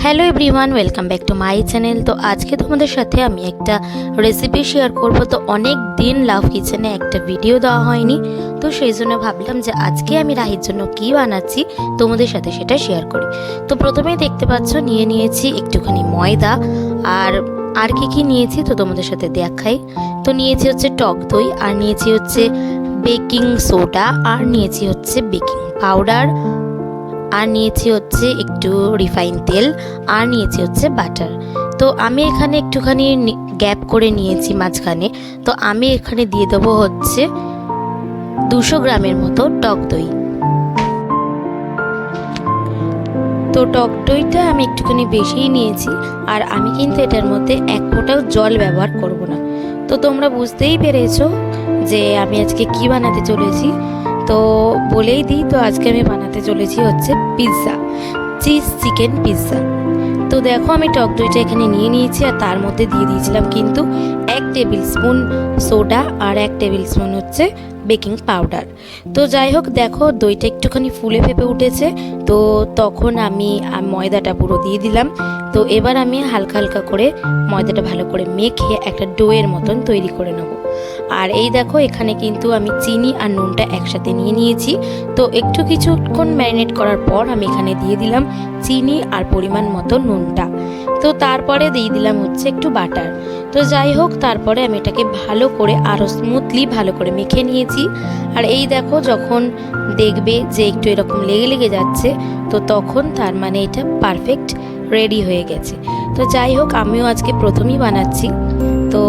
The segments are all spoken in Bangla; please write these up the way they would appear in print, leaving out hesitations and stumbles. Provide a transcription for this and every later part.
Hello everyone, welcome back to my channel. তো আজকে তোমাদের সাথে আমি একটা রেসিপি শেয়ার করব। তো অনেক দিন লাভ কিচেনে একটা ভিডিও দেওয়া হয়নি, তো সেই জন্য ভাবলাম যে আজকে আমি রাহির জন্য কি বানাচ্ছি তোমাদের সাথে সেটা শেয়ার করি। তো প্রথমেই দেখতে পাচ্ছ নিয়ে নিয়েছি একটুখানি ময়দা, আর কি নিয়েছি তো তোমাদের সাথে দেখাই। তো নিয়েছি হচ্ছে টক দই, আর নিয়েছি হচ্ছে বেকিং সোডা, আর নিয়েছি হচ্ছে বেকিং পাউডার, আর নিয়েছি হচ্ছে একটু রিফাইন তেল, আর নিয়েছি হচ্ছে বাটার। তো আমি এখানে একটুখানি গ্যাপ করে নিয়েছি মাঝখানে। তো আমি এখানে দিয়ে দেবো হচ্ছে 200 গ্রামের মতো টক দই। তো টক দইটা আমি একটুখানি বেশিই নিয়েছি, আর আমি কিন্তু এটার মধ্যে এক ফোঁটাও জল ব্যবহার করব না। তো তোমরা বুঝতেই পেরেছো যে আমি আজকে কি বানাতে চলেছি। তো বলেই দিই, তো আজকে আমি বানাতে চলেছি হচ্ছে পিৎজা, চিজ চিকেন পিৎজা। তো দেখো আমি টক দইটা এখানে নিয়ে নিয়েছি, আর তার মধ্যে দিয়ে দিয়েছিলাম কিন্তু 1 টেবিল স্পুন সোডা আর 1 টেবিল স্পুন হচ্ছে বেকিং পাউডার। তো যাই হোক, দেখো দইটা একটুখানি ফুলে ফেপে উঠেছে। তো তখন আমি ময়দাটা পুরো দিয়ে দিলাম। তো এবার আমি হালকা হালকা করে ময়দাটা ভালো করে মেখে একটা ডোয়ের মতন তৈরি করে নেব। আর এই দেখো এখানে কিন্তু আমি চিনি আর নুনটা একসাথে নিয়ে নিয়েছি। তো একটু কিছুক্ষণ ম্যারিনেট করার পর আমি এখানে দিয়ে দিলাম চিনি আর পরিমাণ মতো নুনটা। তো তারপরে দিয়ে দিলাম হচ্ছে একটু বাটার। তো যাই হোক, তারপরে আমি এটাকে ভালো করে আরও স্মুথলি ভালো করে মেখে নিয়েছি। আর এই দেখো যখন দেখবে যে একটু এরকম লেগে লেগে যাচ্ছে, তো তখন তার মানে এটা পারফেক্ট রেডি হয়ে গেছে। তো যাই হোক, আমিও আজকে প্রথমেই বানাচ্ছি। তো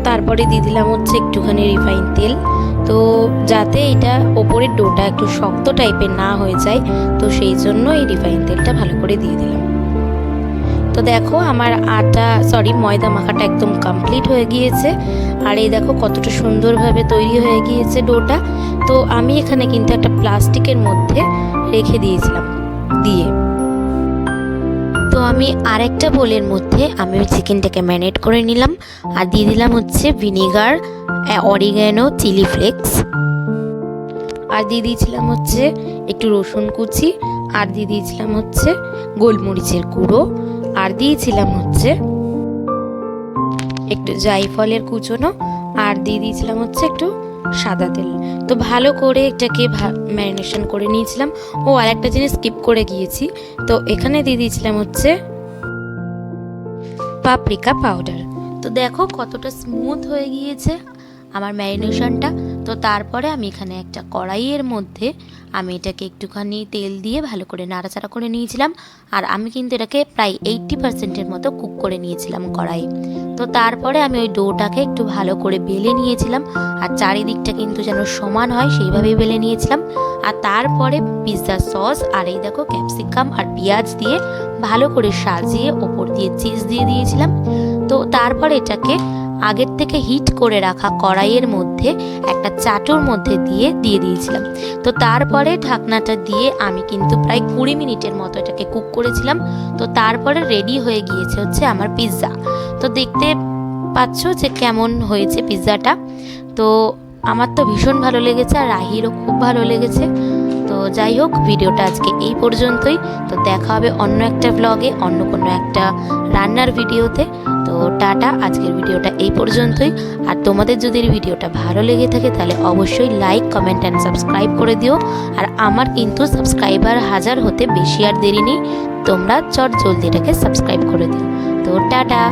তারপরে দিয়ে দিলাম হচ্ছে একটুখানি রিফাইন তেল, তো যাতে এটা ওপরের ডোটা একটু শক্ত টাইপের না হয়ে যায়, তো সেই জন্য এই রিফাইন তেলটা ভালো করে দিয়ে দিলাম। তো দেখো আমার ময়দা মাখাটা একদম কমপ্লিট হয়ে গিয়েছে। আর এই দেখো কতটা সুন্দরভাবে তৈরি হয়ে গিয়েছে ডোটা। তো আমি এখানে কিন্তু একটা প্লাস্টিকের মধ্যে রেখে দিয়েছিলাম দিয়ে। তো আমি আরেকটা বোলের মধ্যে আমি চিকেনটাকে ম্যারিনেট করে নিলাম, আর দিয়ে দিলাম হচ্ছে ভিনিগার, অরিগ্যানো, চিলি ফ্লেক্স, আর দিয়ে দিয়েছিলাম হচ্ছে একটু রসুন কুচি, আর দিয়ে দিয়েছিলাম হচ্ছে গোলমরিচের গুঁড়ো, আর দিয়েছিলাম হচ্ছে একটু জায়ফলের কুচনো, আর দিয়ে দিয়েছিলাম হচ্ছে একটু সাদা তেল। তো ভালো করে এটাকে ম্যারিনেশন করে নিয়েছিলাম। আর একটা জিনিস স্কিপ করে গিয়েছি, তো এখানে দিয়ে দিয়েছিলাম হচ্ছে পাপরিকা পাউডার। তো দেখো কতটা স্মুথ হয়ে গিয়েছে আমার ম্যারিনেশনটা। তো তারপরে আমি এখানে একটা কড়াইয়ের মধ্যে আমি এটাকে একটুখানি তেল দিয়ে ভালো করে নাড়াচাড়া করে নিয়েছিলাম। আর আমি কিন্তু এটাকে প্রায় 80%-এর মতো কুক করে নিয়েছিলাম কড়াইয়ে। তো তারপরে আমি ওই ডোটাকে একটু ভালো করে বেলে নিয়েছিলাম, আর চারিদিকটা কিন্তু যেন সমান হয় সেইভাবেই বেলে নিয়েছিলাম। আর তারপরে পিৎজা সস আর এই দেখো ক্যাপসিকাম আর পেঁয়াজ দিয়ে ভালো করে সাজিয়ে ওপর দিয়ে চিজ দিয়ে দিয়েছিলাম। তো তারপরে এটাকে আগের থেকে হিট করে রাখা কড়াইয়ের মধ্যে একটা চাটুর মধ্যে দিয়ে দিয়েছিলাম। তো তারপরে ঢাকনাটা দিয়ে আমি কিন্তু প্রায় 20 মিনিটের মতো এটাকে কুক করেছিলাম। তো তারপরে রেডি হয়ে গিয়েছে হচ্ছে আমার পিৎজা। তো দেখতে পাচ্ছ যে কেমন হয়েছে পিৎজাটা। তো আমার তো ভীষণ ভালো লেগেছে, আর রাহিরও খুব ভালো লেগেছে। তো যাই হোক, ভিডিওটা আজকে এই পর্যন্তই। তো দেখা হবে অন্য একটা ব্লগে, অন্য কোনো একটা রান্নার ভিডিওতে। তো টাটা, আজকের ভিডিওটা এই পর্যন্তই। আর তোমাদের যদি ভিডিওটা ভালো লেগে থাকে তাহলে অবশ্যই লাইক, কমেন্ট অ্যান্ড সাবস্ক্রাইব করে দিও। আর আমার কিন্তু সাবস্ক্রাইবার 1000 হতে বেশি আর দেরি নেই, তোমরা জলদি এটাকে সাবস্ক্রাইব করে দিও। তো টাটা।